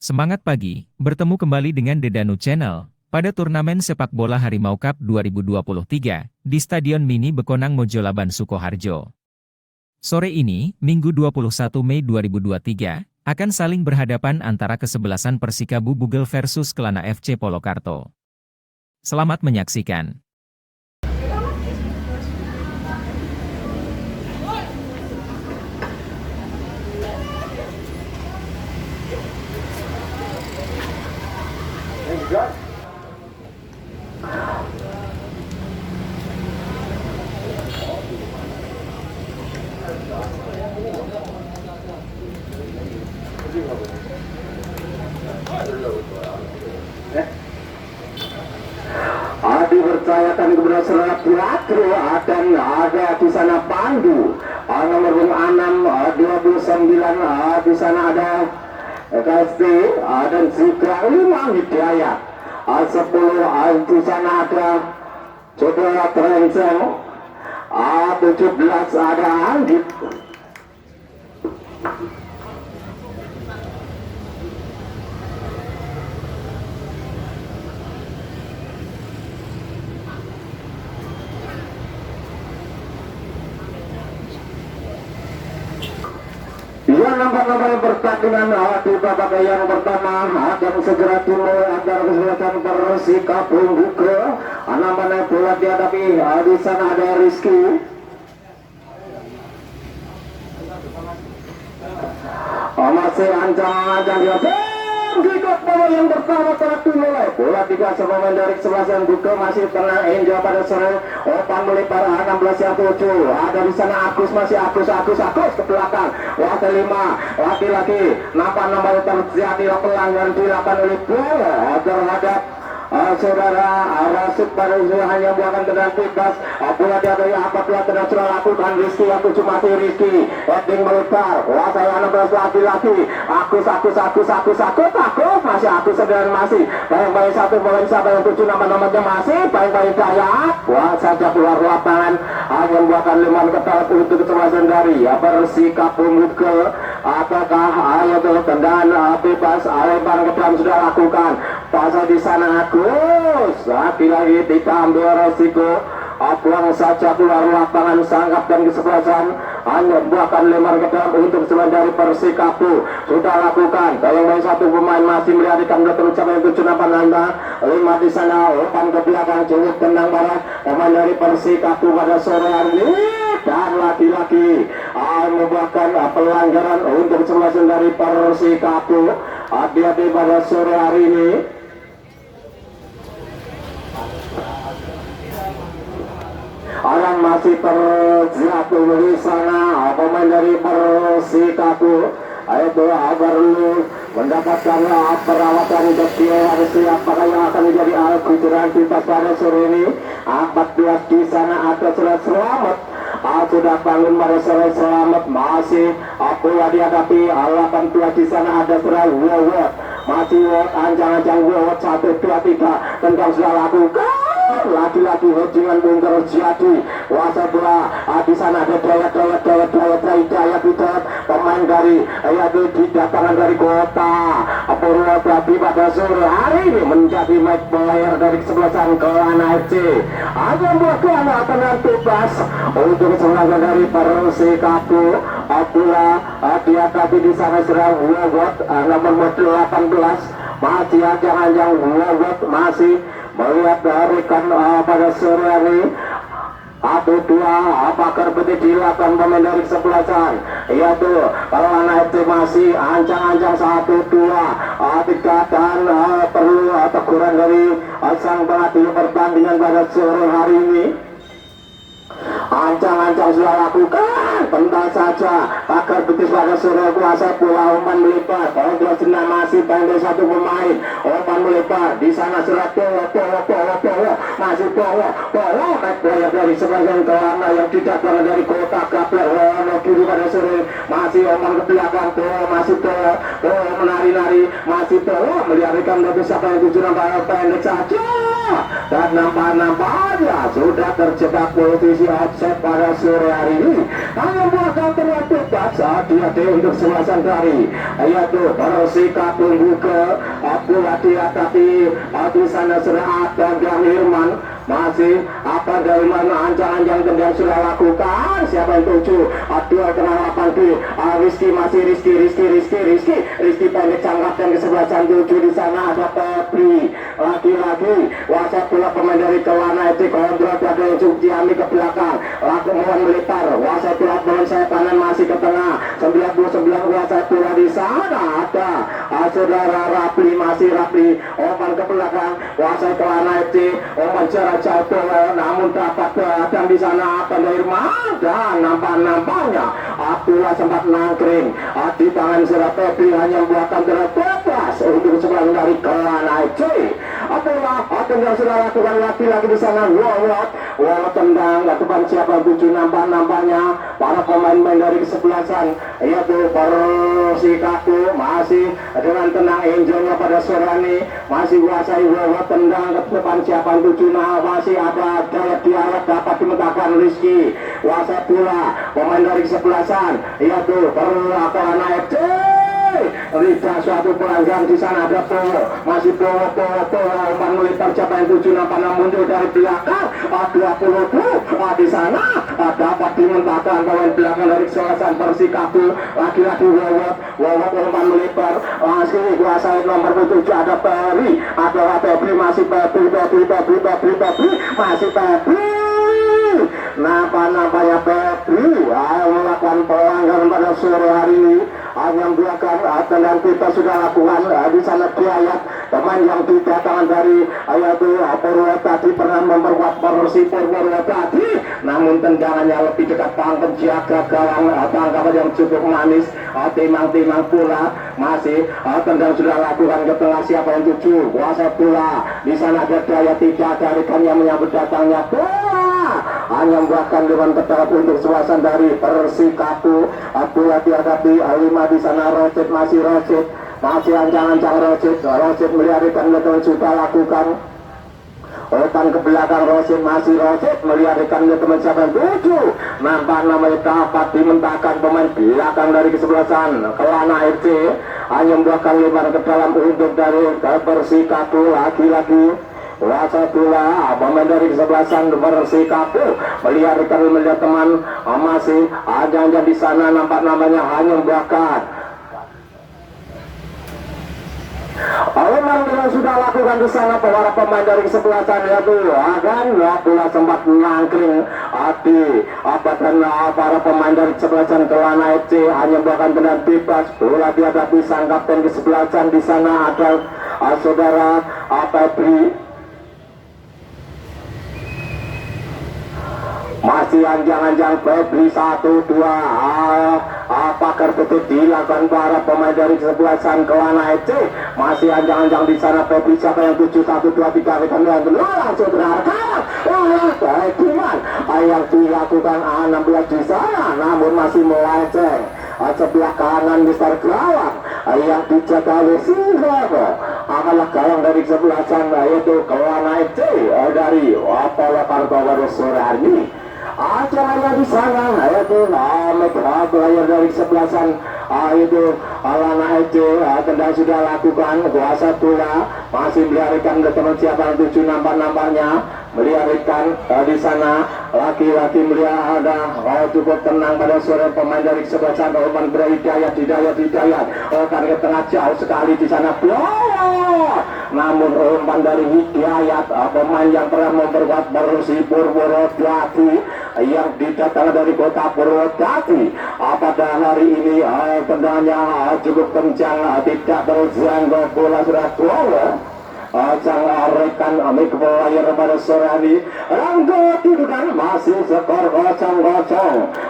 Semangat pagi, bertemu kembali dengan Dedanu Channel pada turnamen sepak bola Harimau Cup 2023 di Stadion Mini Bekonang Mojolaban Sukoharjo. Sore ini, Minggu 21 Mei 2023, akan saling berhadapan antara kesebelasan Persikabu Bugel versus Kelana FC Polokarto. Selamat menyaksikan. Adi percayakan kepada saudara Pilatro dan ada di sana Pandu nomor 6 29 di sana ada KSP dan juga Imam Hidayat 10 di sana ada saudara Trenceng 17 ada Anggit. Ya, nampak-nampak pertandingan di babak yang pertama akan segera dimulai agar kesempatan Persikabu Bugel. Namanya bola dihadapi di sana ada Rizky. Masih ancang-ancang dia. Kikot bola yang pertama telah dimulai. Bola dikasih pemain dari kesebelasan Bugel masih tenang enjoy pada sore. Opan melebar 16 yang 7. Ada di sana Agus masih Agus ke belakang. Waktu 5 laki-laki nampak terjadi pelanggaran dilakukan oleh bola terhadap saudara Rasid pada hanya buahkan tendangan bebas. Bola diadai apabila tendangan sudah lakukan Rizky yang 7 mati Rizky heading melebar. Saya 16 laki-laki Agus masih Agus dan masih baik-baik satu pemain siapa yang 7 nama-namanya masih baik-baik Dayat. Wah saja keluar lapangan hanya buahkan leman ketat untuk kesebelasan dari Persikabu Bugel. Apakah ayo tendangan bebas lebar ke dalam sudah lakukan pasal di sana Agus lagi-lagi ditambah resiko buang saja keluar lapangan sangkap dan kesebelasan hanya buahkan lemar ke dalam untuk sebelah dari Persikabu sudah lakukan yang satu pemain masih melihatkan betul ucapan yang 7 nampak nanda 5 di sana umpan ke belakang jenguk tendang barat pemain dari Persikabu pada sore hari ini dan lagi-lagi membuahkan pelanggaran untuk kesebelasan dari Persikabu hati-hati pada sore hari ini. Orang masih terjatuh di sana pemain dari Persikabu itu agar lu mendapatkan perawatan detail harus siapakah yang akan menjadi alkuturan kita pada sore ini 14 di sana ada sudah selamat sudah bangun pada sore selamat masih bola dihadapi 18 di sana ada sudah Wawot masih Wawot ancang-ancang Wawot 1, 2, 3 tentang sudah lakukan lagi-lagi hubungan bongkar jadi wasa bola di sana ada daya pemain dari yaitu didatangkan dari kota Purwodadi pada sore hari ini menjadi match player dari kesebelasan Kelana FC ada buahkan tendangan bebas untuk kesebelasan dari Persikabu bola dihadapi di sana serang Wawot nomor 18 masih ancang-ancang Wawot masih melihat rekan pada sore hari atau 2 apakah betul dilakukan pemain dari kesebelasan yaitu kalau anak FC masih ancang-ancang 1, 2, 3 dan perlu teguran dari sang pelatih pertandingan pada sore hari ini. Ancang-ancang sudah lakukan tentang saja pakar betis pada sore kuasa bola umpan melebar kalau dua senang masih pandai satu pemain umpan melebar di sana sudah masih bola naik bola dari sebagian Kelana yang didatangkan dari kota Gaplek Wono kiri pada sore masih umpan ke belakang bola masih bola menari-nari masih bola melihat rekan dari siapa yang 7 nampak pendek saja dan nampaknya sudah terjebak posisi offset pada sore hari ini. Hanya bakal terlihat bebas saat dia untuk selasan dari yaitu bersikap tunggu ke bola dihadapi di sana sudah ada Irman. Masih apa dari mana anjang-anjang yang sudah lakukan, siapa yang tuju dua kena 8 di Rizky masih Rizky pendek canggap dan kesebelasan 7 di sana ada Febri lagi-lagi wasit bola pemain dari Kelana FC kontrol ada yang Sugiami ke belakang laku mohon melipar wasit bola pemain saya kanan masih ke tengah 99 wasit bola di sana ada saudara Rapli masih Rapli opan ke belakang wasit Kelana FC opan jarak jauh bola namun dapat dan di sana Irman dan nampaknya Abdullah sempat nangkring di tangan Sera Febri hanya membuatkan terbebas untuk sebelah dari Kelana FC. Abdullah yang sudah lakukan lagi di sana Wawat tendang ke depan siapa tujuh nampaknya para pemain dari kesebelasan yaitu Persikapu masih dengan tenang enjoynya pada sore ini masih kuasai Wawat tendang ke depan siapa tujuh masih ada daya dialog dapat dimentahkan Rizky wasit bola pemain dari kesebelasan yaitu Kelana FC. Lidah suatu pelanggan di sana ada masih umpan melipar siapa yang tujuh nampaknya muncul dari belakang 22 di sana dapat dimentahkan pemain belakang dari kesebelasan Persikapu lagi-lagi Wawat umpan melipar masih kuasai nomor 7 ada Peri ada Febri masih Febri masih Febri nampaknya Febri melakukan pelanggaran pada sore hari ini yang belakang dan kita sudah lakukan di sana Kiayat teman yang didatangkan dari yaitu Purwodadi pernah memperkuat Purwodadi namun tendangannya lebih dekat penjaga gawang tangkapan yang cukup manis timang pula masih tendang sudah lakukan ke tengah siapa yang tuju wasit bola di sana ada daya tidak dari yang menyambut datangnya bola hanya membuatkan dengan ketat untuk suasana dari Persikapu bola dihadapi 5 di sana Rosid masih ancang-ancang Rosid meliharikan betul sudah lakukan otan ke belakang Rosid meliharikan teman siapa 7 nampak namanya dapat dimentahkan pemain belakang dari kesebelasan Kelana FC hanya membuatkan lebar ke dalam untuk dari Persikapu lagi-lagi wasit bola pemain dari kesebelasan Persikapu melihat teman masih ada di sana nampak namanya hanya membuatkan memang dengan sudah lakukan di sana para pemain dari kesebelasan yaitu dan bola sempat menangkring dan para pemain dari kesebelasan Kelana FC hanya membuatkan tendangan bebas bola dihadapi sang kapten kesebelasan di sana ada saudara Febri masih anjang-anjang Febri 1-2 pakar tutup dilakukan para pemain dari kesebelasan Kelana FC masih anjang-anjang di sana Febri siapa yang 7-1-2-3 langsung terarah Gimana yang dilakukan 16 di sana namun masih melenceng sebelah kanan Mister Gawang yang dijaga oleh Singrono amalah gawang dari kesebelasan yaitu Kelana FC dari Apollo Kartowaru sore hari ini acaranya di sana yaitu player dari kesebelasan itu Kelana FC tendang sudah lakukan kuasa bola masih meliharikan ke teman siapa 7 nampaknya meliharikan di sana laki-laki melihat ada cukup tenang pada sore pemain dari kesebelasan umpan berhidayat kan ke tengah jauh sekali di sana namun umpan dari Hidayat pemain yang pernah memperkuat Purwodadi yang didatangkan dari kota Purwodadi pada hari ini tendangannya cukup kencang tidak terjangkau bola sudah keluar sang rekan amik player pada sore hari Rangga Tidukan masih skor 0-0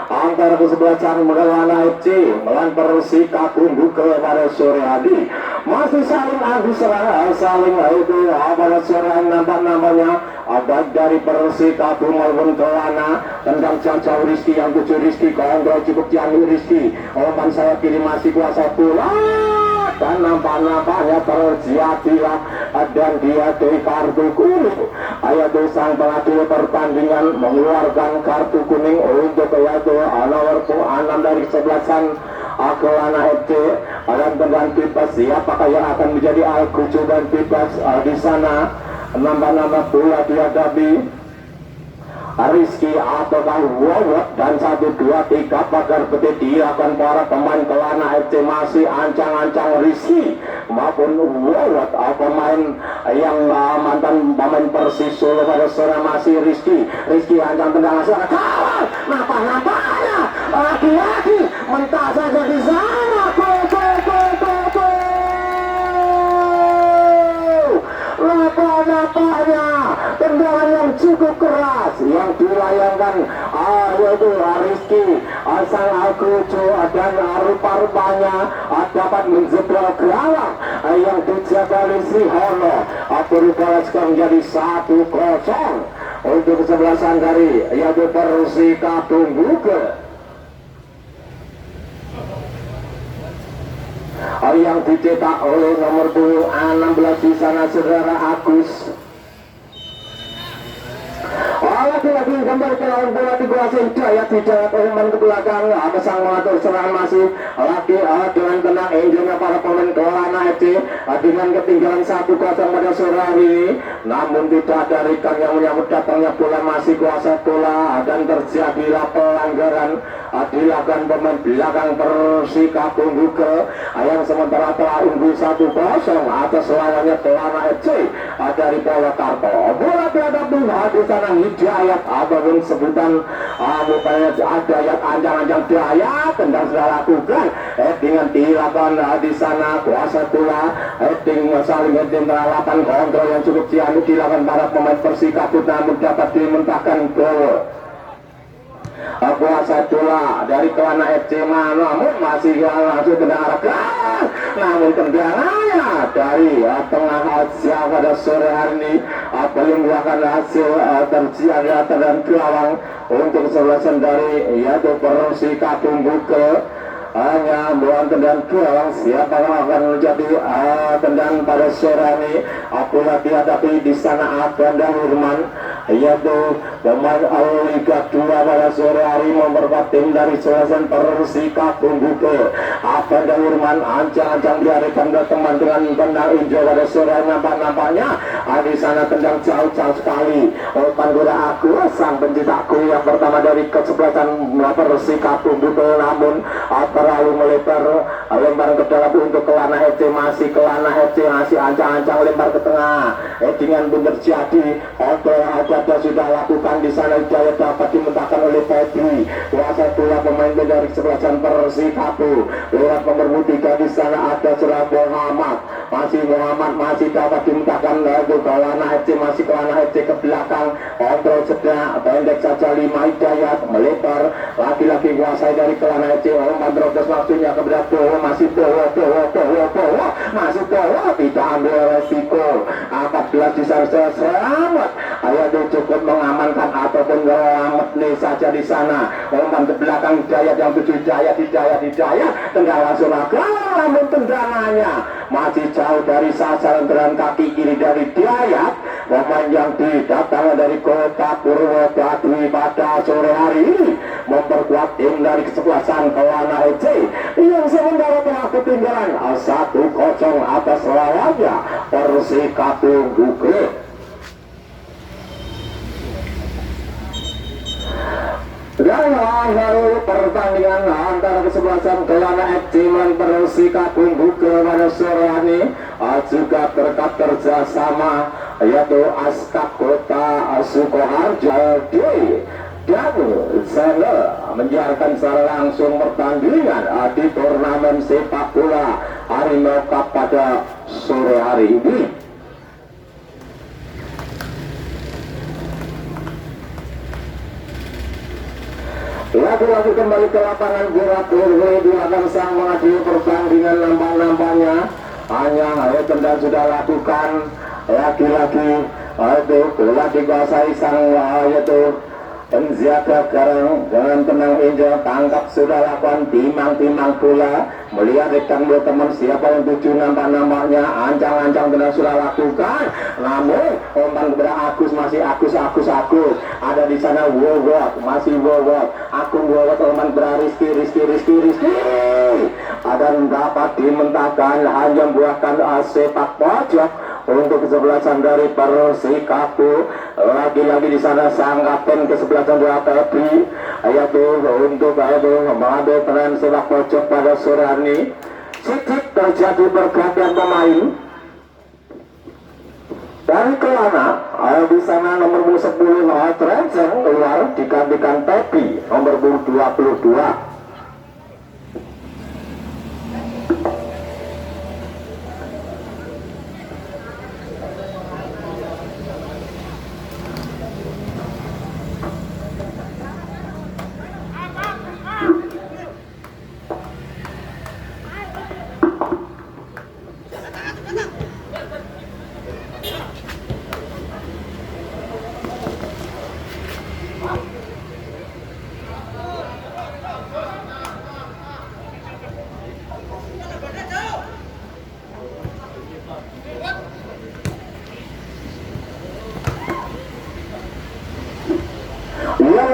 antara kesebelasan Kelana FC melawan Persikapu buka pada sore hari masih saling adu serang saling itu pada sore hari nampak-nampaknya baik dari Persikapu maupun Kelana tendang jauh Rizky yang 7 Rizky kontrol cukup jauh Rizky umpan saya pilih masih kuasa bola dan nampak-nampaknya terjadilah dan dia di kartu kuning. Yaitu sang pelatih pertandingan mengeluarkan kartu kuning untuk yaitu nomor 6 dari kesebelasan Kelana FC. Dan tendang bebas siapakah yang akan menjadi Al-Kucu dan bebas di sana. Nama-nama pula dihadapi Rizky atau Wawat dan 1, 2, 3 pagar peti dilakukan para pemain Kelana FC masih ancang-ancang Rizky maupun Wawat pemain yang mantan pemain Persis Solo pada sore masih Rizky ancang tendang asal kawan napa-napanya lagi-lagi mentah saja di sana napa-napanya tendangan yang cukup keras yang dilayangkan yaitu Rizky sang Al-Kucu dan rupa-rupanya dapat menjebol gawang yang dijaga oleh Srihono. Berubah sekarang menjadi 1-0 untuk kesebelasan dari yaitu Persikabo Buge yang dicetak oleh nomor 16 di sana saudara Agus. Lagi-lagi kembali ke lawan bola dikuasai Hidayat umpan ke belakang sang mengatur serangan masih lagi dengan tenang enjoynya para pemain Kelana FC dengan ketinggalan 1-0 pada sore hari ini. Namun tidak ada rekan yang menyambut datangnya bola, masih kuasa bola dan terjadilah pelanggaran dilakukan pemain belakang Persikabo Buge yang sementara telah unggul 1-0 atas lawannya Kelana FC dari Purwokerto. Bola dihadapi di sana Hidayat ataupun sebutan mukanya Hidayat ancang-ancang Hidayat tendang sudah lakukan dengan dilakukan di sana kuasa bola dengan saling penerapan kontrol yang cukup ciamik dilakukan para pemain Persikabo namun dapat dimentahkan gol. Kuasa bola dari Kelana FC namun masih langsung tendang arah namun tendangannya dari tengah Asia pada sore hari ini belum melakukan hasil terjaga dan gawang untuk kesebelasan dari yaitu Persikabo Buge. Hanya melawan tendang gawang siapa yang akan menjadi tendang pada sore ini. Bola dihadapi di sana Aganda Hurman yaitu pemain Liga 2 pada sore hari memperkuat tim dari kesebelasan Persikabo Buge. Aganda Hurman ancang-ancang diarahkan ke teman dengan tendang hijau pada sore hari. Nampaknya di sana tendang jauh-jauh sekali umpan gol Agus sang pencetak gol yang pertama dari kesebelasan Persikabo Buge namun terlalu melebar lempar ke dalam untuk Kelana FC. Kelana FC masih ancang-ancang lempar ke tengah dengan pun terjadi ada sudah lakukan di sana. Hidayat dapat dimentahkan oleh Febri kuasa bola pemain dari kesebelasan Persikabo lewat nomor 3 di sana ada Surah Muhammad masih dapat dimentahkan untuk Kelana FC. Kelana FC ke belakang kontrol sedang pendek saja 5 Hidayat melebar lagi-lagi kuasai dari Kelana FC terus langsungnya ke belakang masih bawa tidak ambil resiko 14 di sana selamat itu cukup mengamankan ataupun selamat nih saja di sana umpan ke belakang Hidayat yang 7 Hidayat tendang langsung namun tendangannya masih jauh dari sasaran dengan kaki kiri dari Hidayat pemain yang didatangkan dari kota Purwokerto pada sore hari ini memperkuat tim dari kesebelasan Kelana FC yang sementara telah ketinggalan 1-0 atas lawannya Persikabo Buge. Dan baru pertandingan antara kesebelasan Kelana FC dan Persikabo Buge pada sore ini juga berkat kerjasama yaitu Askap Kota Sukoharjo dan channel menyiarkan secara langsung pertandingan di turnamen sepak bola Harimau Cup pada sore hari ini. Lagi-lagi kembali ke lapangan bola di belakang sang menghadiri pertandingan nampak-nampaknya hanya tendang sudah lakukan lagi-lagi itu bola dikuasai sang yaitu Penjaga garang dengan tenang injak tangkap sudah lakukan timang-timang pula melihat rekan teman siapa yang tuju nampak-nampaknya ancang-ancang tenang sudah lakukan, namun umpan kepada Agus masih Agus ada di sana Wowot masih Wowot Agung Wowot umpan kepada Rizky ada dapat dimentahkan hanya buahkan sepak pojok untuk kesebelasan dari Persikapu. Lagi-lagi di sana sang kapten kesebelasan dari Febri yaitu untuk mengambil peran sepak pojok pada sore hari ini. Sedikit terjadi pergantian pemain dari Kelana. Di sana nomor 10 Trenceng keluar digantikan Febri nomor 22.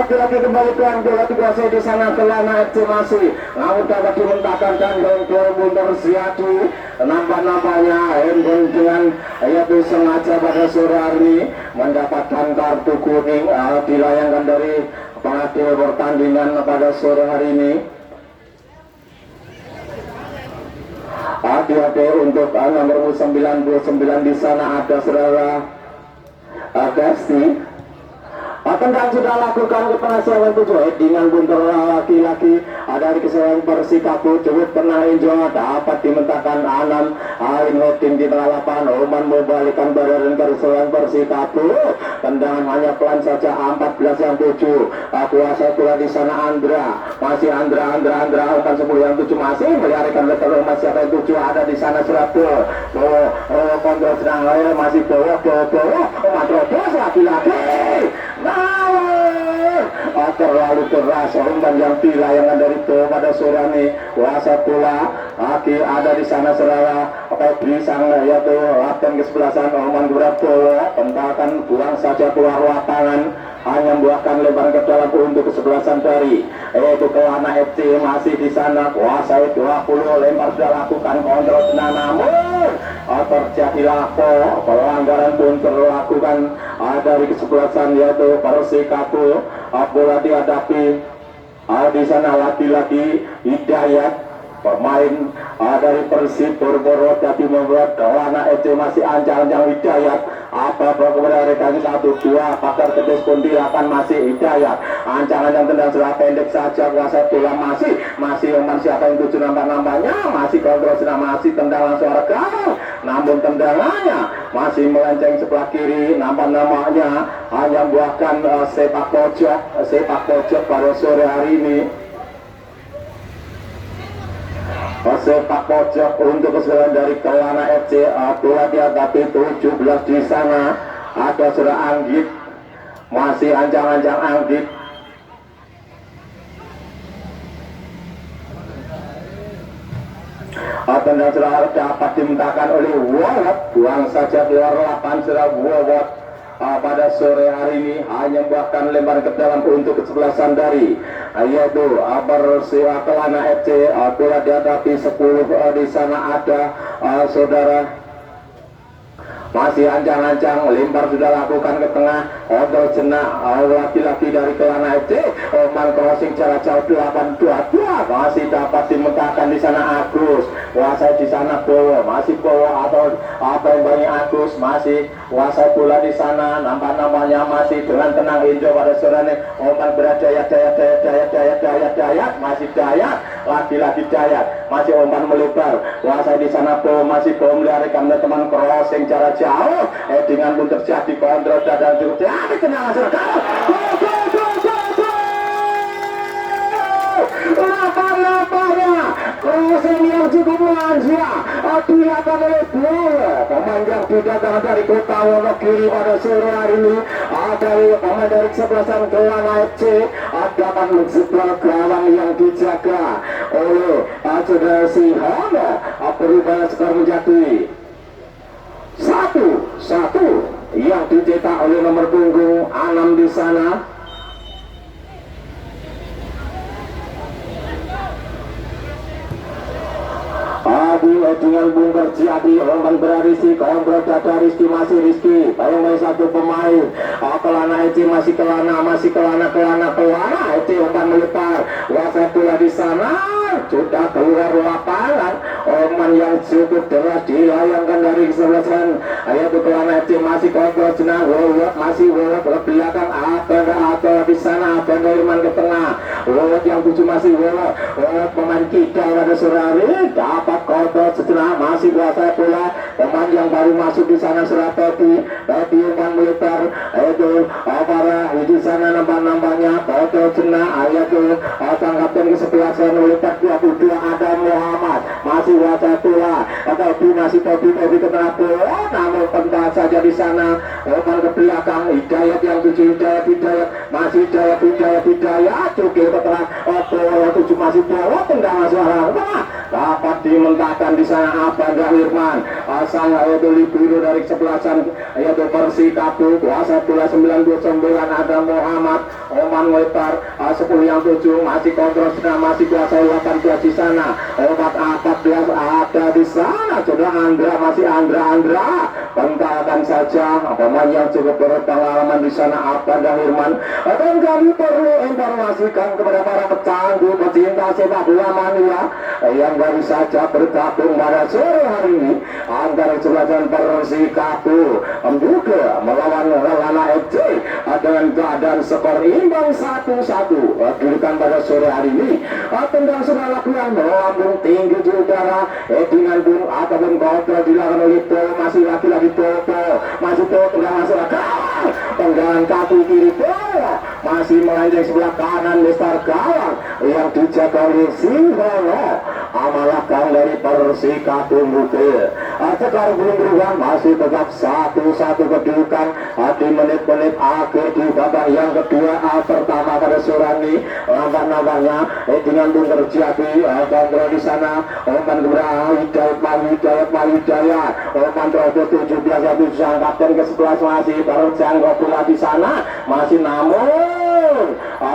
Lagi-lagi kembali ke bola dikuasai di sana Kelana FC masih namun dapat dimentahkan dan gol mundur Ziadi nampak-nampaknya handball dengan yaitu sengaja pada sore hari ini mendapatkan kartu kuning dilayangkan dari pengadil pertandingan pada sore hari ini. Hati-hati untuk nomor 99 di sana ada saudara Desti. Tendang sudah lakukan kepenasihan 7 dengan bunter laki-laki dari kesalahan Persikapu cukup pernah injak dapat dimentahkan Anam Holding di tengah lapangan. Oman membalikkan badan dari kesalahan Persikapu. Tendangan hanya pelan saja 14 yang 7. Kuasa pula di sana Andra masih Andra umpan 10 yang 7 masih melarikan letter masih siapa yang 7 ada di sana Surabaya. Kontrol sedang masih bawa terobos laki-laki. Terlalu keras umpan yang dilayangkan dari Bowo pada sore ini. Kuasa pula lagi ada di sana saudara Febri sang yaitu latihan kesebelasan umpan kepada Bowo tentakan buang saja keluar lapangan hanya membuahkan lebar ke dalam untuk kesebelasan dari yaitu Kelana FC masih di sana. Kuasai 20 lempar sudah lakukan kontrol tenang namun terjadilah pelanggaran pun terlakukan dari kesebelasan yaitu Persikapu. Bola dihadapi di sana lagi-lagi Hidayat pemain dari Persib Borboro tapi membuat Kelana FC masih ancang-ancang Hidayat apa-apa kepada rekan 1-2 pakar ketis pun dilakukan masih Hidayat ancang-ancang tendang selah pendek saja. Kuasa bola masih umpan siapa yang 7 nampak-nampaknya masih kontrol sedang masih tendang langsung rekam namun tendangannya masih melenceng sebelah kiri nampak-nampaknya hanya membuahkan sepak pojok pada sore hari ini. Sepak pojok untuk kesalahan dari Kelana FC. Bola dihadapi 17 di sana ada sudah Anggit masih ancang-ancang Anggit. Tendang sudah dapat dimentahkan oleh Wowot buang saja keluar lapangan sudah Wowot pada sore hari ini hanya membuahkan lempar ke dalam untuk kesebelasan dari yaitu Persija Kelana FC. Bola dihadapi 10 di sana ada saudara masih ancang-ancang lempar sudah lakukan ke tengah kontrol jenak laki-laki dari Kelana FC umpan crossing jarak jauh 8-2 masih dapat dimentahkan di sana Agus kuasai di sana Bowo masih Bowo atau apa yang banyak Agus masih kuasai bola di sana nampak-nampaknya masih dengan tenang hijau pada sore ini umpan beradayat masih Dayat lagi-lagi Dayat masih umpan melebar kuasai di sana Bowo masih Bowo melarikan teman crossing jarak jauh dengan pun terjadi kontrol dan cukup tenang lapar-laparnya crossing yang cukup manja dilakukan oleh Bowo pemain yang didatangkan dari Kota Wonogiri pada sore hari ini. Ada pemain dari kesebelasan Kelana FC, dapat menjebol gawang yang dijaga oleh saudara Sihana. Berubah skor menjadi 1-1 yang dicetak oleh nomor punggung 6 di sana. Dengan bungker Ciadi, umpan berarisi, kontrol dada Rizky, masih Rizky, paling main satu pemain. Kelana EC masih kelana EC umpan melebar, wasit bola di sana sudah keluar lapangan. Oman yang cukup deras dilayangkan dari kesebelasan, yaitu Kelana EC masih kontrol senang, masih ke belakang, ada di sana, ada Irman ke tengah, yang 7 masih pemain kita pada sore hari dapat kontrol sejenak, masih kuasa bola. Pemain yang baru masuk di sana sudah Teti umpan melebar, itu para di sana nambah-nambahnya kontrol sejenak, yaitu sang kapten kesebelasan melebar 22 ada Muhammad, masih kuasa bola. Teti masih Teti ke tengah bola, namun pentas saja di sana, umpan ke belakang. Hidayat yang 7, Hidayat masih Hidayat cukup ke tengah, bola 7 masih bola, tendang masuk arah dapat dimentahkan di sana Abanda Irman, sang yaitu libero dari kesebelasan yaitu Persikabo, kuasa bola 99 ada Muhammad, Oman Wetar 10 yang 7 masih kontrol senang, masih kuasa 18 di sana, obat 14 ada di sana, sudah Andra masih Andra pentahkan saja pemain yang cukup berpengalaman di sana Abanda Irman. Dan kami perlu informasikan kepada para pecandu pecinta sepak bola mania yang baru saja bergabung pada sore hari ini antara kesebelasan Persikabo juga melawan Kelana FC dengan keadaan skor imbang 1-1 dilakukan pada sore hari ini. Tendang sudah lakukan melambung tinggi di udara, dengan bung ataupun kontrol dilakukan oleh Pol, masih lagi-lagi masih tendang masuk tendangan kaki kiri bola masih melenceng sebelah kanan besar gawang yang dijaga oleh Singgono, amalah gawang dari Persikabo Mukil. Sekarang belum berubah, masih tetap 1-1 kedudukan di menit-menit akhir di babak yang kedua. Pertama pada sore ini nampak-nampaknya dengan bung terjadi kontrol di sana, umpan kepada Hidayat, umpan terobos 17 satu sang kapten ke-11 masih terjangkau bola di sana, masih namun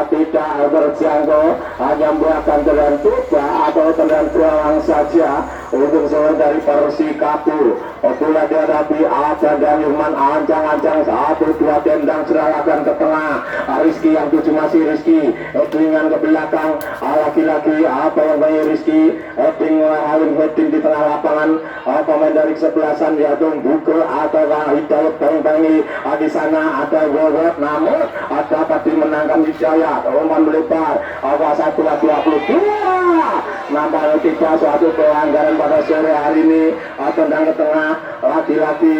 tidak terjangkau, hanya membuahkan tendangan tuba atau tendangan tulang saja untuk seorang dari Persikabo. Bola dihadapi Abanda Irman, ancang-ancang 1-2 tendang serahkan ke tengah. Rizky yang 7 masih Rizky, dengan ke belakang, laki-laki apa yang banyak Rizky, heading di tengah lapangan. Pemain dari kesebelasan yaitu Buko atau Hidayat bangi di sana ada Wawat, namun dapat dimenangkan Hidayat. Umpan melebar, awal 1-22 nampaknya tidak suatu pelanggaran pada sore hari ini. Tendang ke tengah, laki-laki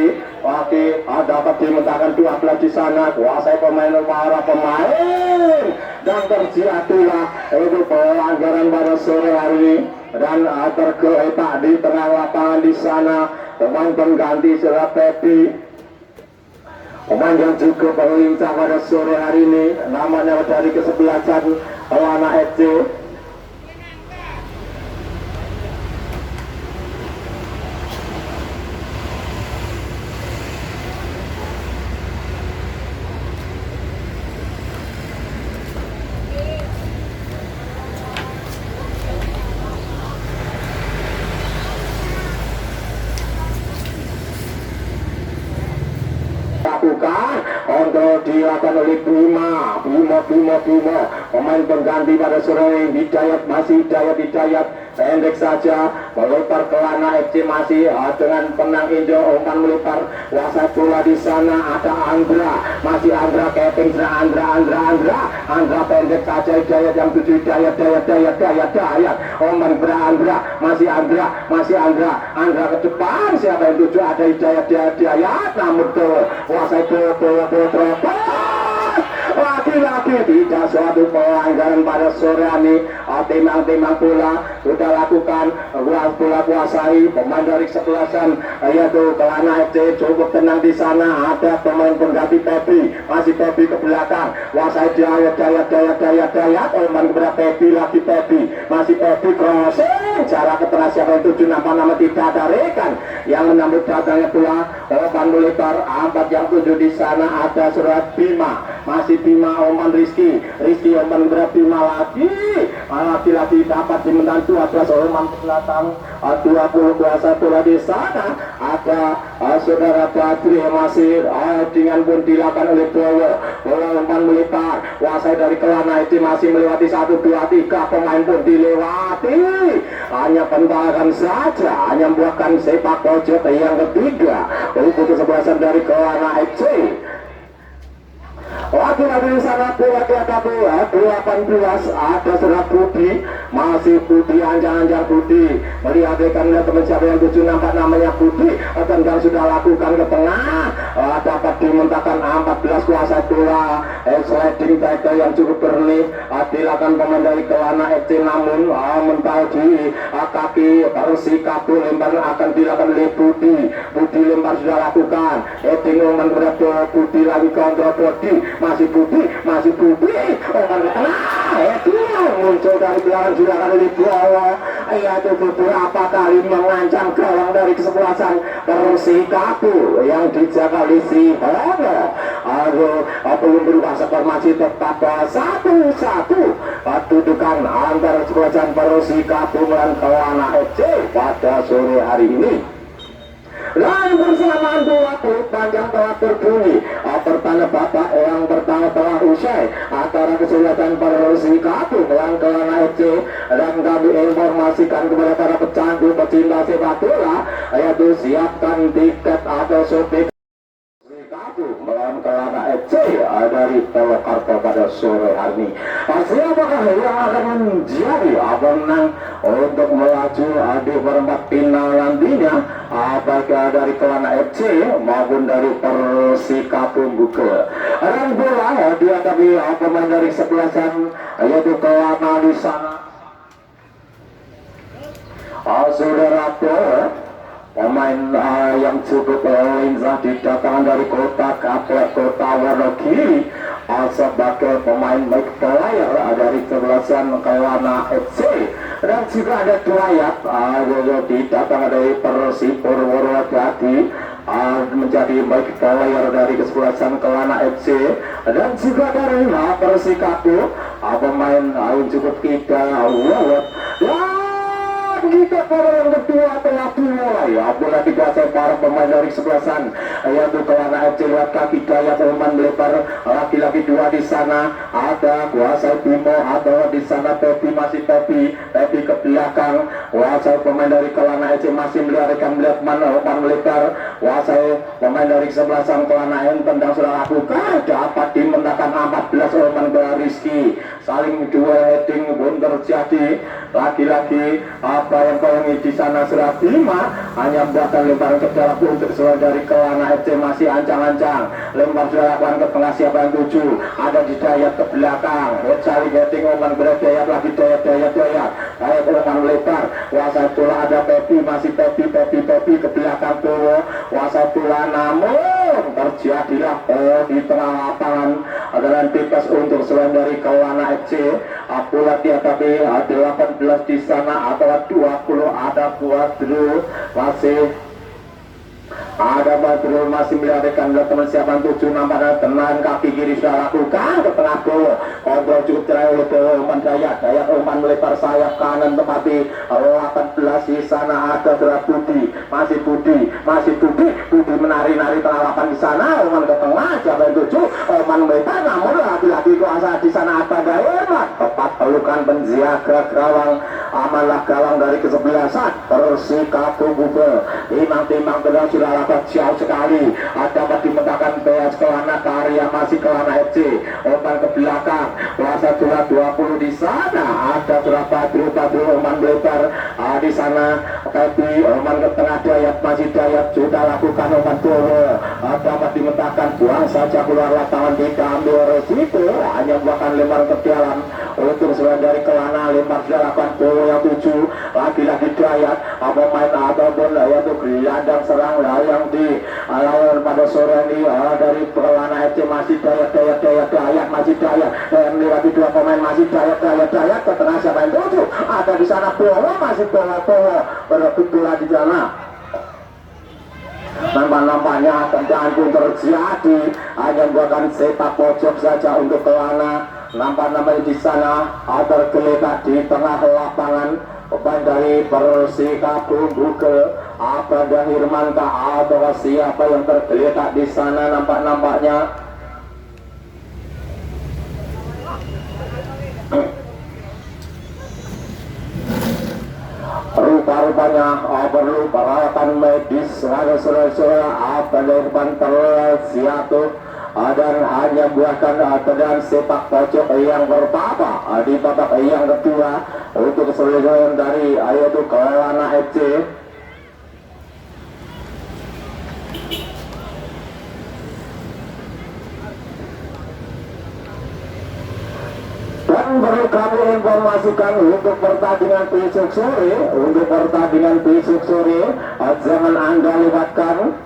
dapat dimentahkan 12 di sana, kuasai para pemain dan terjadilah itu pelanggaran pada sore hari ini dan tergeletak di tengah lapangan di sana. Pemain pengganti sudah Pepi, pemain yang juga berlincah pada sore hari ini, namanya dari kesebelasan Kelana FC. Kontrol dilakukan oleh Bimo, pemain pengganti pada sore. Hidayat masih Hidayat pendek saja melempar Kelana FC masih dengan penang Injo, umpan melempar wasit bola di sana ada Andra, masih Andra keping Andra pendek saja. Hidayat yang 7 Hidayat umpan Andra masih Andra ke depan, siapa yang 7 ada Hidayat namun wasit bola lagi lagi tidak suatu pelanggaran pada sore ini. Timang-timang pula sudah lakukan bola kuasai pemain dari sebelasan yaitu Kelana FC cukup tenang di sana. Ada pemain pengganti Pepi, masih Pepi ke belakang, kuasai daya teman kepada Pepi lagi, Pepi masih Pepi crossing jarak keterasian 7 nama tidak ada rekan yang menyambut datangnya pula umpan melebar 4 yang 7 di sana. Ada surat Bima, masih Bima umpan Rizky umpan kepada Bima lagi dapat dimenang 12 umpan ke belakang 20 kuasa bola di sana. Ada saudara Badri masih dengan pun dilakukan oleh bola umpan melebar kuasai dari Kelana itu masih melewati 1, 2, 3 pemain pun dilewati, hanya bentakan saja, hanya membuahkan sepak pojok yang ketiga untuk kesebelasan dari Kelana FC. Lagi-lagi di sana bola di atas bola 18 ada surat Budi, masih Budi anjang-anjang Budi melihatkan teman siapa yang 7 nampak namanya Budi tendang sudah lakukan ke tengah, dapat dimentahkan 14 kuasa bola sliding tackle yang cukup bernih dilakukan pemain dari Kelana FC, namun mental di kaki Persikabo lempar akan dilakukan oleh Budi lempar sudah lakukan heading umpan kepada Budi lagi kontrol Budi, masih Budi umpan ke tengah heading muncul dari belakang sudah akan dibawa yaitu beberapa kali mengancam gawang dari kesebelasan Persikabo yang dijaga oleh si Hono. Belum berubah skor masih tetap 1-1 kedudukan antara kesebelasan Persikabo melawan Kelana FC pada sore hari ini. Dan bersamaan 20 panjang telah berbunyi pertanda bapak yang pertama telah usai antara kesebelasan Persikabo melawan Kelana FC, dan kami informasikan kepada para pecandu pecinta sepak bola yaitu siapkan tiket atau sopir melawan Kelana FC dari Purwokerto pada sore hari ini. Siapakah yang akan menjadi pemenang untuk melaju di perempat final nantinya, apakah dari Kelana FC maupun dari Persikabo Google. Dan bola dihadapi pemain dari sebelasan yaitu Kelana di sana. Saudara pemain yang cukup lincah didatangkan dari kota Kaplek, kota Wonogiri sebagai pemain baik player dari kesebelasan Kelana FC, dan juga ada Dwayat didatangkan dari Persipur Purwodadi menjadi baik player dari kesebelasan Kelana FC, dan juga dari Persikabo pemain cukup kita kita pada yang kedua telah dimulai bola dikuasai para pemain dari sebelasan yaitu Kelana FC lewat kaki Dayat umpan melebar lagi-lagi 2 di sana. Ada kuasai Bimo atau di sana Pepi, masih Pepi ke belakang kuasai pemain dari Kelana FC masih melihat mana umpan melebar kuasai pemain dari sebelasan Kelana FC tendang sudah lakukan dapat dimentahkan 14 umpan ke Rizky, saling duel heading pun terjadi lagi-lagi yang koyangi di sana surat Bima hanya membuatkan lemparan ke dalam untuk sesuai dari Kelana FC masih ancang-ancang lempar sudah lakukan ke tengah siapa yang 7 ada di Dayat ke belakang cari getting umpan berdayat lagi Dayat umpan melebar kuasa bola ada Pepi masih Pepi ke belakang tuh kuasa bola, namun terjadilah di tengah lapangan adalah bebas untuk selain dari Kelana FC. Bola dihadapi 18 di sana atau 20 ada Badrul masih melarikan teman siapa 7 nampak tenang kaki kiri sudah lakukan ke tengah gol kontrol cukup terakhir oleh umpan Dayat umpan melebar sayap kanan tepati 18 di sana ada surat Budi masih Budi menari-nari tengah lapangan di sana umpan ke tengah siapa yang 7 umpan melebar, namun lagi-lagi kuasa di sana ada Dayat tepat pelukan penjaga gawang amalah gawang dari kesebelasan Persikabo Google timang-timang sudah lakukan jauh sekali dapat dimentahkan PS Kelana Karya masih Kelana FC umpan ke belakang kuasa 20 di sana ada surat Badru umpan melebar di sana tapi umpan ke tengah Dayat, masih Dayat sudah lakukan umpan Bowo, dapat dimetakan, buang saja keluar lapangan, tidak ambil resiko, hanya buahkan lempar ke dalam untuk serangan dari Kelana, lempar sudah lakukan Bowo yang 7, lagi-lagi Dayat, pemain ataupun yaitu gelandang serang yang di lawan pada sore ini dari Kelana FC, masih Dayat masih Dayat, dan lewati dua pemain, masih Dayat ke tengah, siapa yang 7, ada di sana Bowo, masih Bowo berebut bola di sana. Nampak-nampaknya tendangan pun terjadi, hanya bukan sepak pojok saja untuk Kelana. Nampak-nampaknya di sana tergeletak di tengah lapangan pemain dari Persikabo Google, Abanda Hirmanta atau siapa yang tergeletak di sana. Nampak-nampaknya rupa-rupanya perlu perawatan medis, saudara-saudara. Abanda Hirmanta tersiatu dan hanya buahkan tendangan sepak pojok yang pertama di babak yang kedua untuk keseluruhan dari yaitu Kelana FC. Dan perlu kami informasikan untuk pertandingan besok sore, jangan Anda lewatkan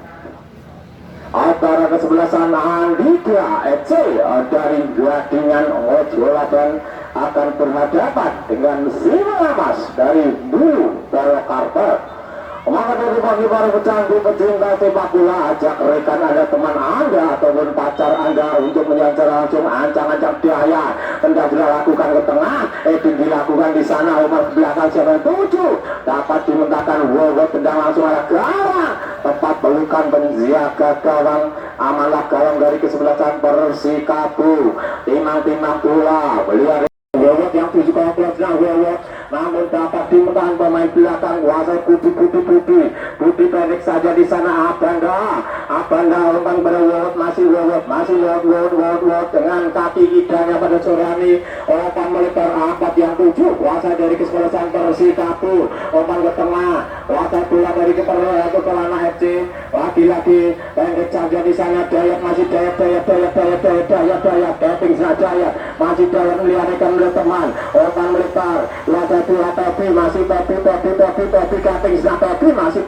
antara kesebelasan Andika FC dari Gadingan Mojolaban akan berhadapan dengan Singamas dari Bulu Purwakarta. Maka dari bagi para pecinta sepak bola, ajak rekan Anda, teman Anda ataupun pacar Anda untuk menyancar langsung ancang-ancang Dayat. Tendang sudah lakukan ke tengah, dilakukan di sana, umpan belakang siapa yang 7, dapat dimentahkan Wowo, tendang langsung arah gawang, tepat pelukan penjaga gawang, amanah gawang dari kesebelasan Persikabo. Timang-timang bola beliau Wowo yang 7 Wowo, namun dapat dimentahan pemain belakang kuasai Budi pendek saja di sana. Abanda umpan pada Wowo, masih Wowo dengan kaki kidanya pada sore ini, umpan melebar Abad yang 7 kuasai dari kesebelasan Persikabo, umpan ke tengah, kuasai bola dari Kelana FC, lagi-lagi pendek saja di sana. Dayat masih Dayat tapping saja Dayat, masih Dayat meliharikan oleh teman, umpan melebar Pepi masih Pepi cutting Pepi masih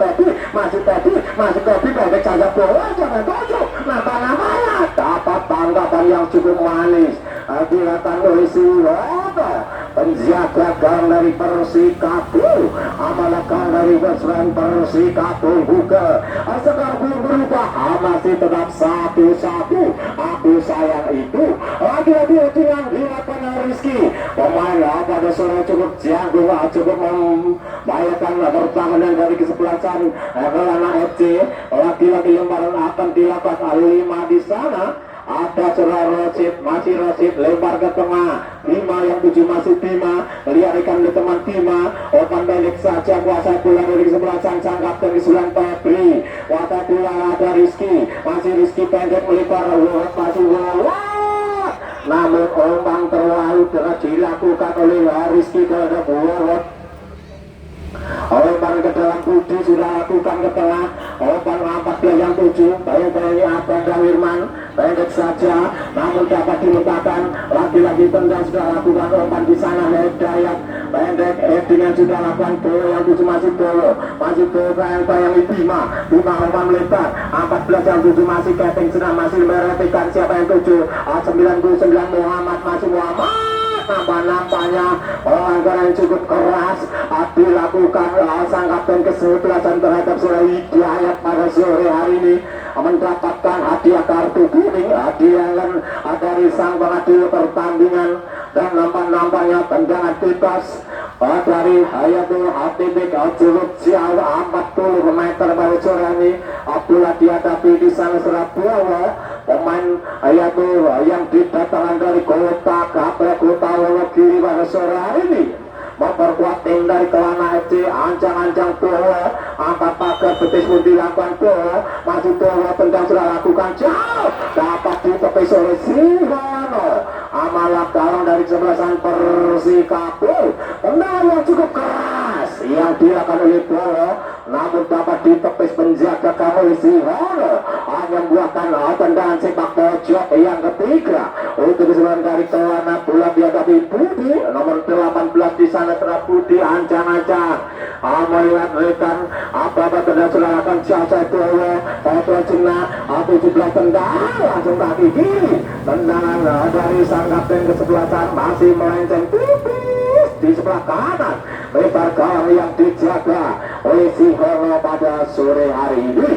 Pepi pendek saja bola, jangan 7, namanya dapat tanggapan yang cukup manis dilakukan oleh Siwoto, penjaga gawang dari Persikabo, amanah gawang dari Persikabo Google. Sekarang berubah, masih tetap 1-1. Aku sayang itu lagi-lagi dengan dilakukan Rizky, pemain pada sore cukup jago, cukup membahayakan pertahanan dari kesebelasan Kelana FC. Lagi-lagi lemparan akan dilakukan 5 di sana. Ada Rosid, masih Rosid, lempar ke tengah, Bima yang 7 masih Bima, liarikan ke teman Bima, umpan pendek saja, kuasai bola dari kesebelasan sang kapten Isulan Febri, kuasai bola ada Rizky, masih Rizky pendek melempar, masih Wawat, namun umpan terlalu deras dilakukan oleh Rizky terhadap Wawat. Umpan ke dalam Budi sudah lakukan ke tengah, umpan 14 yang 7, ini Abanda Wirman, pendek saja, namun dapat dimentahkan, lagi-lagi tendang sudah lakukan umpan di sana dari Dayat, pendek dengan sudah lakukan Bowo yang 7 masih Bowo bayangi Bima umpan melebar, 14 yang 7 masih Kevin senang, masih meretikan siapa yang 7, 99 Muhammad, masih Muhammad. Nampaknya pelanggaran cukup keras dilakukan sang kapten kesebelasan terhadap Sore Hidayat pada sore hari ini, mendapatkan hadiah kartu kuning dari sang pengadil pertandingan. Dan nampaknya tendangan bebas dari Hayatul Hatibik cukup jauh 40 meter pada sore ini, apabila dihadapi di sana Surabaya, pemain Hayatul yang didatangkan dari kota Wonogiri pada sore hari ini memperkuat tim dari Kelana FC. Ancang-ancang Bowo, angkat pagar betis pun dilakukan Bowo, masih Bowo, tendang sudah lakukan jauh, dapat ditepi oleh Singono, amalah gawang dari kesebelasan Persikabo, tendang yang cukup keras yang dilakukan oleh Polo, namun dapat ditepis penjaga Kamisi Hono. Hanya buahkan tendangan sepak pojok yang ketiga untuk keseluruhan dari Kelana. Bola dihadapi Budi nomor 18 di sana, terhadap Budi ancang-ancang melihat rekan apa tendangan sudah akan jasa Dewa Oto Cina 17 tendangan langsung kaki kiri, tendangan dari sang kapten kesebelasan masih melenceng tipis di sebelah kanan lebar gawang yang dijaga oleh si Hono pada sore hari ini.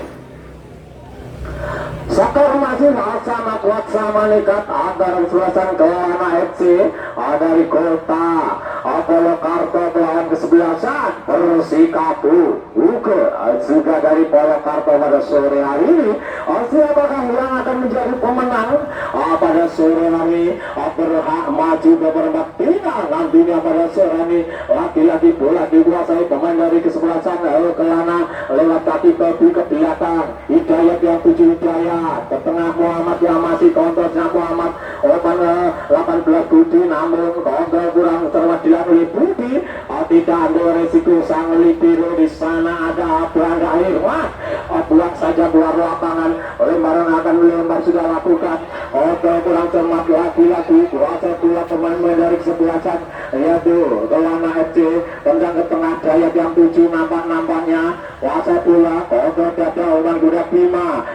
Skor masih sama kuat sama nekat antara kesebelasan Kelana FC dari kota Polokarto melawan kesebelasan Persikabo juga dari Polokarto pada sore hari ini. Siapakah yang akan menjadi pemenang pada sore hari, berhak maju ke perempat final nantinya pada sore hari. Lagi-lagi bola dikuasai pemain dari kesebelasan Kelana lewat kaki ke belakang. Hidayat yang tuju Hidayat ke tengah, Muhammad yang masih kontrolnya Muhammad 18 Budi, namun kontrol kurang terwakilan oleh Budi. Tidak ambil resiko sang libero di sana ada Belanda Irwan. Buat saja keluar lapangan, lemparan akan melempar sudah lakukan. Kurang cermat lagi-lagi kuasa pula pemain dari kesebelasan yaitu Kelana FC. Tendang ke tengah, Dayat yang tuju nampak-nampaknya kuasa pula kontrol dada Oman Kuda Bima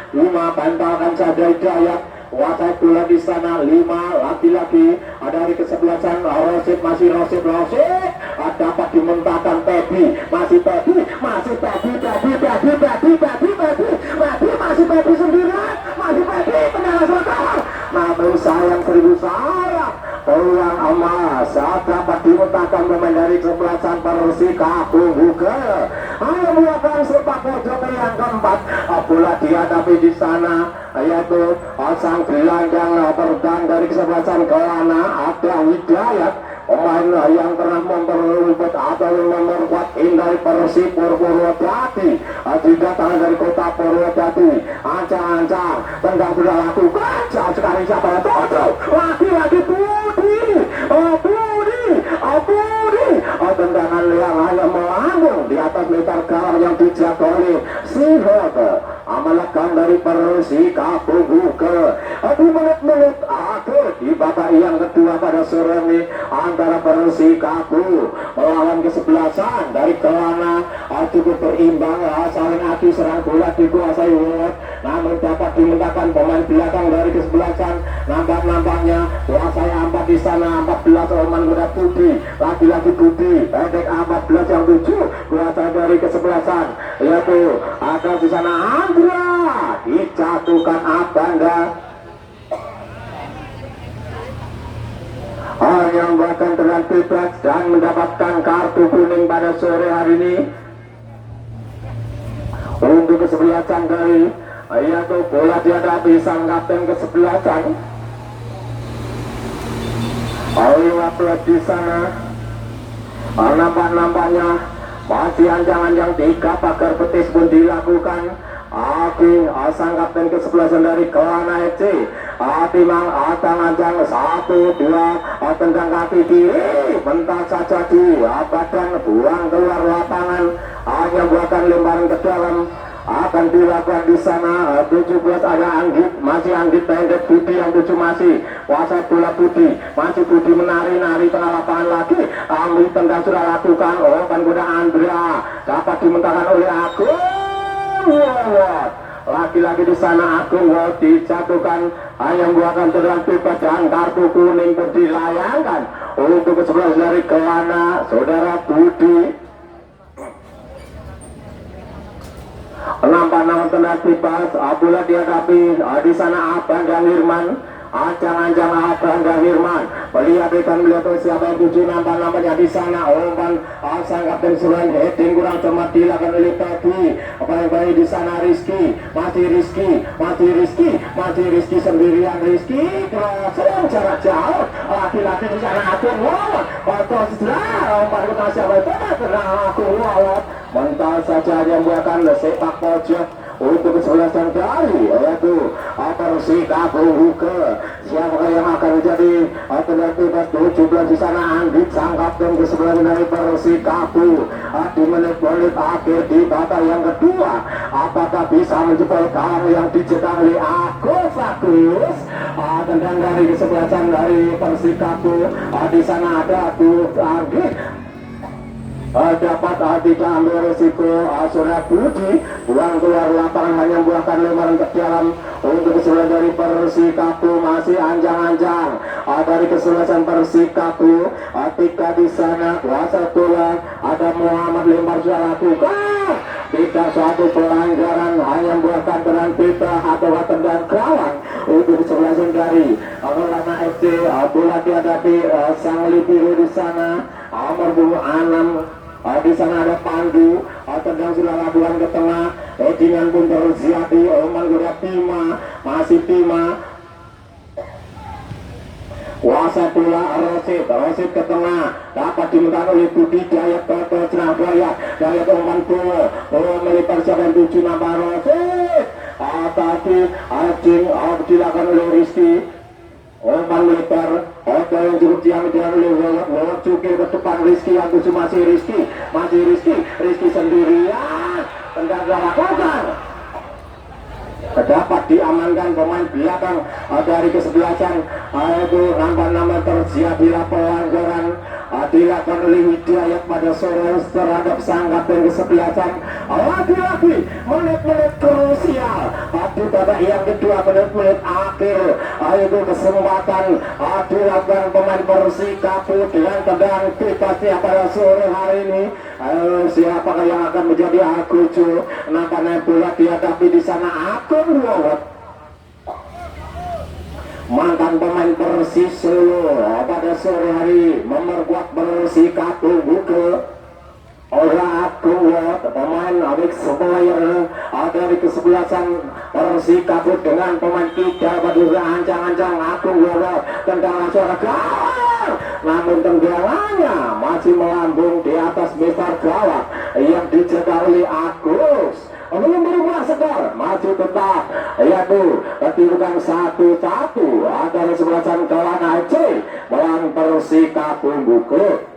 bantalkan saja Hidayat. Kuasai bola di sana 5 lagi-lagi dari kesebelasan Rosid, masih Rosid dapat dimentahkan Pebi, masih Pebi masih Pebi sendirian, masih Pebi tendangan sementara, namun sayang 1000 sayang peluang emas dapat dimentahkan pemain dari kesebelasan Persikabo juga. Ayo melakukan sepak pojok yang keempat, bola dihadapi di sana yaitu sang gelandang bertahan dari kesebelasan Kelana ada Hidayat, pemain yang pernah memperlumbet atau memperkuat dari Persib Purwodadi, juga tangan dari kota Purwodadi. Ancang-ancang tendang sudah lakukan, jauh sekali siapa yang tutup lagi-lagi Budi tendangan yang hanya melambung di atas meter gawang yang dijaga oleh Sihote Amalakan dari Persikabo juga. Di menit-menit akhir di babak yang kedua pada sore ini antara Persikabo melawan kesebelasan dari Kelana cukup berimbang, saling adu serang bola dikuasai Wot, namun dapat dimentahkan pemain belakang dari kesebelasan. Nampaknya kuasai 4 di sana 14 Oman Kuda Budi, lagi-lagi Budi pendek 14 yang 7 kuasai dari kesebelasan yaitu ada di sana Andra dijatuhkan Abanda. Yang bahkan dengan bebas dan mendapatkan kartu kuning pada sore hari ini untuk kesebelasan dari yaitu bola dihadapi sang kapten kesebelasan Lewat di sana. Nampaknya masih anjangan-anjang 3 pagar betis pun dilakukan. Sang kapten kesebelasan dari Kelana FC Timang anjang 1-2 tendang kaki kiri, bentar saja di badan buang keluar lapangan, hanya buatkan lemparan ke dalam akan dilakukan di sana. 17 ada Anggit, masih Anggit pendek Budi yang 7 masih kuasai bola Budi, masih Budi menari-nari tengah lapangan lagi. Ambil tendang sudah lakukan, kan kuda Andra dapat dimentahkan oleh Agung. Lagi-lagi di sana Agung dijatuhkan, hanya membuahkan tendangan bebas dan kartu kuning pun dilayangkan untuk ke-11 dari Kelana, saudara Budi. Nampak tendangan bebas, bola dihadapi di sana Abang dan Hirman. Ancang-ancang Abang dan Hirman melihat siapa yang tuju, nampaknya di sana umpan sang kapten selain heading kurang cermat dilakukan oleh Tadi. Baik-baik di sana Rizky, masih Rizky sendirian. Rizky crossing jarak jauh, laki-laki di sana Agung Wawat, umpan ke siapa itu tenang Agung Wawat, mental saja yang membuahkan sepak pojok untuk kesebelasan dari yaitu Persika Buke. Siapakah yang akan menjadi penalti 17 di sana? Anggit sang kapten kesebelasan dari Persika di menit-menit akhir di babak yang kedua, apakah bisa menjebol gawang yang dicetak oleh Agus? Tendang dari kesebelasan dari Persika di sana ada Anggit dapat tidak ambil resiko. Surya Budi buang keluar lapangan, hanya membuahkan lemparan ke dalam untuk kesebelasan dari Persikapu. Masih anjang-anjang dari kesebelasan Persikapu. Tiga di sana kuasa bola, ada Muhammad lempar sudah lakukan, tidak suatu pelanggaran, hanya membuahkan peran bebas atau tendang gawang untuk kesebelasan dari Lana FC. Bola dihadapi sang Libiru di sana, nomor 6. Di sana ada Pandu, tendang sudah labuan ke tengah, dengan pun terjadi menggoda Tima, masih Tima, kuasa bola Rosid ke tengah, dapat dimenangkan oleh Budi Dayat ke Surabaya, Dayat umpan bola melipar siapa 7 nambah Rosid, tadi dilakukan oleh Rizky. Umpan melipar, yang cukup diambil dengan lewat cukir ke depan Rizky, yang tujuh masih Rizky sendirian, tendang lakukan, dapat diamankan pemain belakang dari kesebelasan. Itu nampak terjadi pelanggaran dilakukan oleh Hidayat pada sore terhadap sang kapten kesebelasan. Lagi-lagi menit-menit krusial di babak yang kedua, menit-menit akhir, itu kesempatan dilakukan pemain Persikapu dengan tendang bebasnya pada sore hari ini. Siapakah yang akan menjadi Agujo? Nampaknya bola dihadapi di sana Agung Wawat, mantan pemain Persis Solo pada sore hari, memperkuat Persikapu Buke. Agung Wawat, pemain Abik Sepoyer dari kesebelasan Persikapu dengan pemain tiga berdua ancang-ancang. Agung Wawat tendang suara gawang, namun tenggelamnya masih melambung di atas besar gawang yang dicetak oleh Agus. Belum berubah skor, maju tetap, yaitu ketiduran 1-1 dari kesebelasan Kelana FC melawan Persikapu Buke.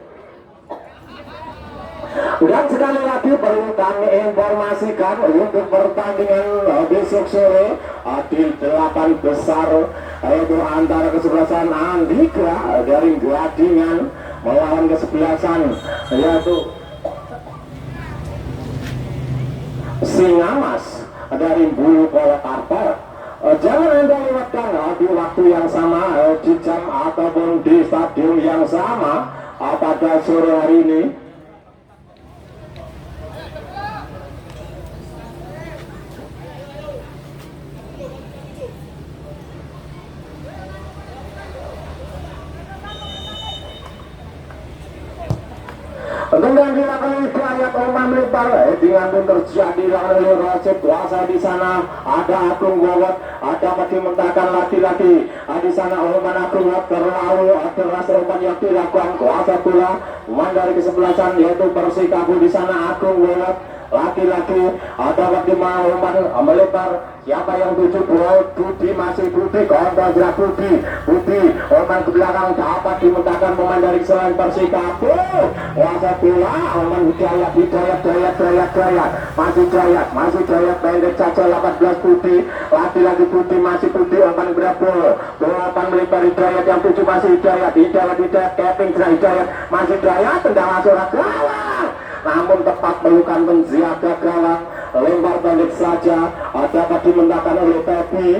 Dan sekali lagi perlu kami informasikan untuk pertandingan besok sore di 8 besar, yaitu antara kesebelasan Andika dari Gadingan melawan kesebelasan yaitu Singamas dari Bulu Purwakarta. Jangan Anda lewatkan di waktu yang sama, di jam ataupun di stadion yang sama pada sore hari ini. Dengan dilakukan Hidayat umpan melipar, dengan pun terjadi oleh Rosid. Kuasa di sana ada Agung Wawat, dapat dimentahkan lagi-lagi di sana umpan Agung Wawat terlalu deras umpan yang dilakukan. Kuasa bola pemain dari kesebelasan yaitu Persikapu di sana Agung Wawat laki-laki dapat dimau umpan melipar. Siapa yang tuju bola? Budi, masih Budi, kontrol gerak Budi umpan ke belakang, dapat dimentahkan pemain dari selain Persikapu. Kuasa bola umpan Hidayat masih Dayat pendek saja 18 Budi, laki-laki Budi, masih Budi umpan berabol, umpan melipar Hidayat yang tuju masih Hidayat keping Hidayat masih Hidayat tendang langsung gawang, namun tepat pelukan penjaga gawang, lempar pendek saja dapat dimentahkan oleh Pepi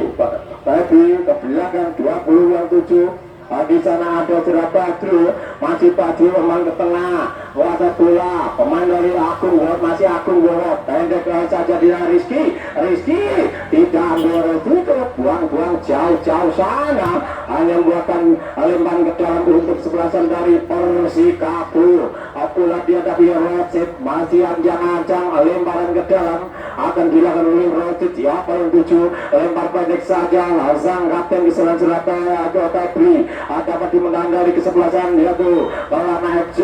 ke belakang 20 yang 7. Di sana ada Surya Badru, masih Badru memang ke tengah, kuasa bola pemain dari Agung Wawat, masih Agung Wawat pendek saja di Rizky tidak ambil resiko, buang jauh sana, hanya membuatkan lemparan ke dalam untuk kesebelasan dari Persikapu. Bola dihadapi Rosid, masih anjang-anjang, lemparan ke dalam akan dilakukan oleh Rosid. Siapa yang tuju, lempar pendek saja, sang kapten di sebelah Surabaya ada Febri, dapat dimenangkan dari kesebelasan yaitu Kelana FC.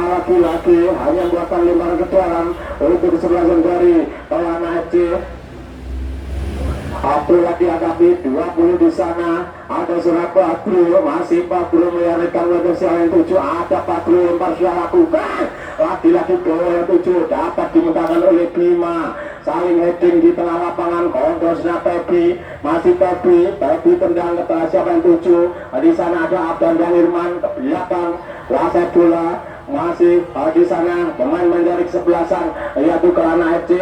Laki-laki hanya membuatkan lemparan ke dalam untuk kesebelasan dari Kelana FC. Bola dihadapi 20 di sana. Ada Surat Badru, masih Badru melarikan wajah yang 7. Ada Badru yang parsial lakukan. Lagi-lagi bola yang 7 dapat dimenangkan oleh Bima. Saling heading di tengah lapangan. Kontrolnya Pebi, masih Pebi tendang ke tengah siapa yang 7. Di sana ada Abdan dan Irman ke belakang. Kuasai bola. Masih di sana pemain menjarik sebelasan yaitu Kelana FC,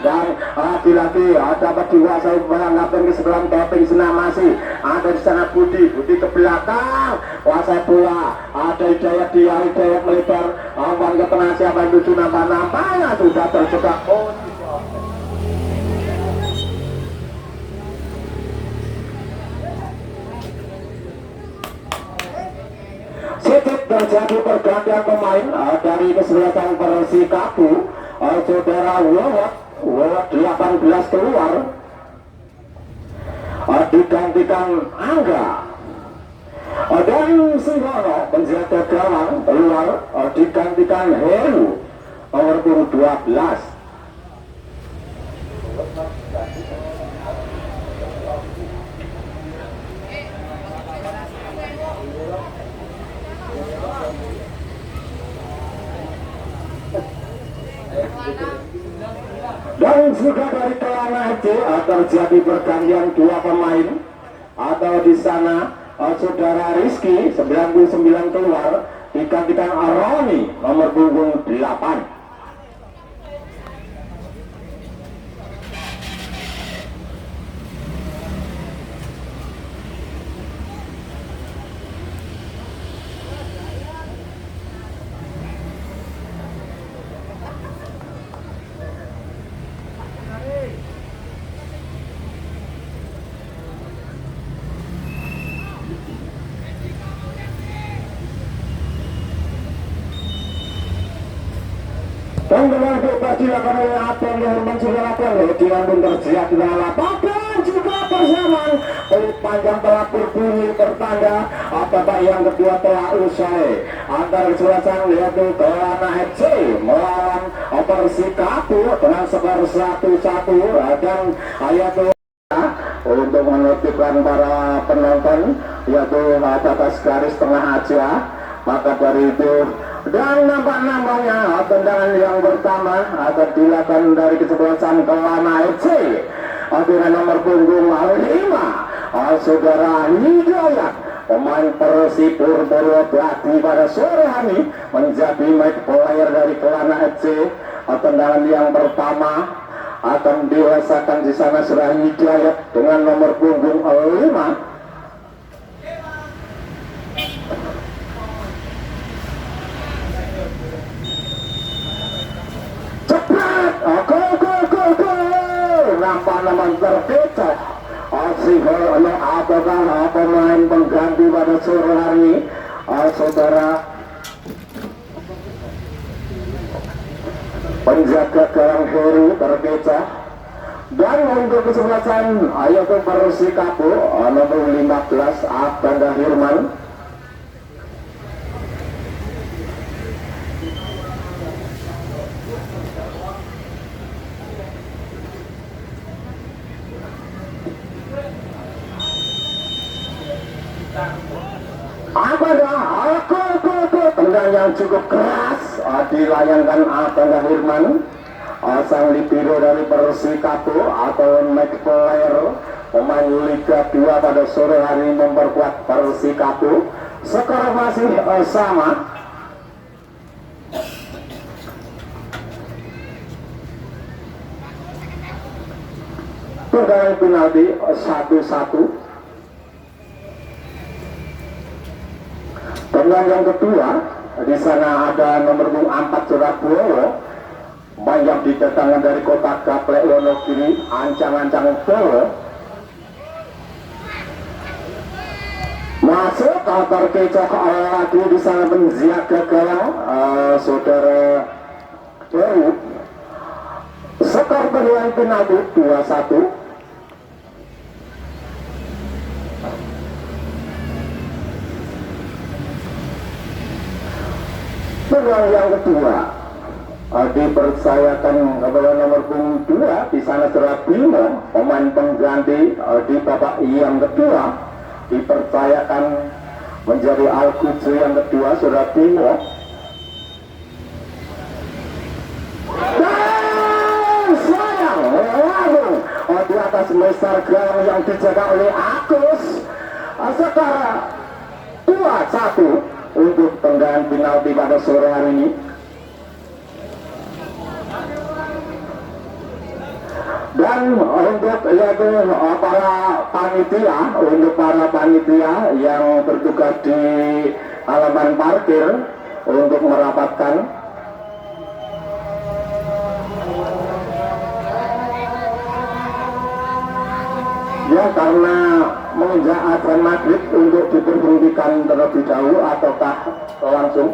dan lagi-lagi dapat dikuasai beranggapan ke sebelah tapping sana. Masih ada di sana Budi ke belakang, kuasai bola. Ada Hidayat melebar umpan ke tengah siapa yang tuju, nampaknya sudah terjebak. Sedikit terjadi pergantian pemain dari kesebelasan Persikapu. Saudara Wawat 18 keluar, digantikan Angga, dan Sihono penjaga gawang keluar, digantikan Heru nomor 12. Dan juga dari Kelana FC terjadi pergantian 2 pemain. Atau di sana saudara Rizky 99 keluar, digantikan Aroni nomor punggung 8. Penggelar bebas dilakukan oleh Abang Herman Sudarapel. Dian pun terjadi dalam lapangan juga bersamaan. Panjang telah berbunyi pertanda. Babak yang kedua telah usai. Antara kesebelasan yaitu Kelana FC melawan Persikapu dengan skor 1-1, dan yaitu untuk menertibkan para penonton yaitu batas garis tengah aja. Maka dari itu, dan nampak-nampaknya tendangan yang pertama akan dilakukan dari kesebelasan Kelana FC dengan nomor punggung 5, saudara Hidayat, pemain Persipur Purwodadi pada sore hari menjadi match player dari Kelana FC. Tendangan yang pertama akan dirasakan di sana saudara Hidayat dengan nomor punggung 5. Nampak terpecah. Oleh apakah pemain pengganti pada sore hari saudara penjaga gawang Heru terpecah. Dan untuk kesebelasan yaitu Persikapu nomor 15 Abdan Hirman. Tendang yang cukup keras dilayangkan Abang Hirman, sang libero dari Persikapu atau match player pemain Liga 2 pada sore hari memperkuat Persikapu. Skor masih sama. Tendangan penalti 1-1. Tendangan yang kedua, di sana ada nomor 4 Surabaya, banyak didatangkan dari kotak Gaplek Wonogiri, ancang-ancang bola masuk antar kecok lagi di sana penjaga gawang saudara Heru. Skor tendangan penalti 2-1. Tendangan yang kedua dipercayakan kepada nomor punggung 2 di sana Saudara Bimo, pemain pengganti di babak yang kedua dipercayakan menjadi Al-Qudsi yang kedua Saudara Bimo. Dan sayang lalu di atas besar gawang yang dijaga oleh Agus. Sekarang 2-1 untuk tendangan penalti pada sore hari ini. Dan untuk yaitu para panitia yang bertugas di halaman parkir untuk merapatkan ya, karena menginjak adzan maghrib untuk diperhentikan terlebih dahulu ataukah langsung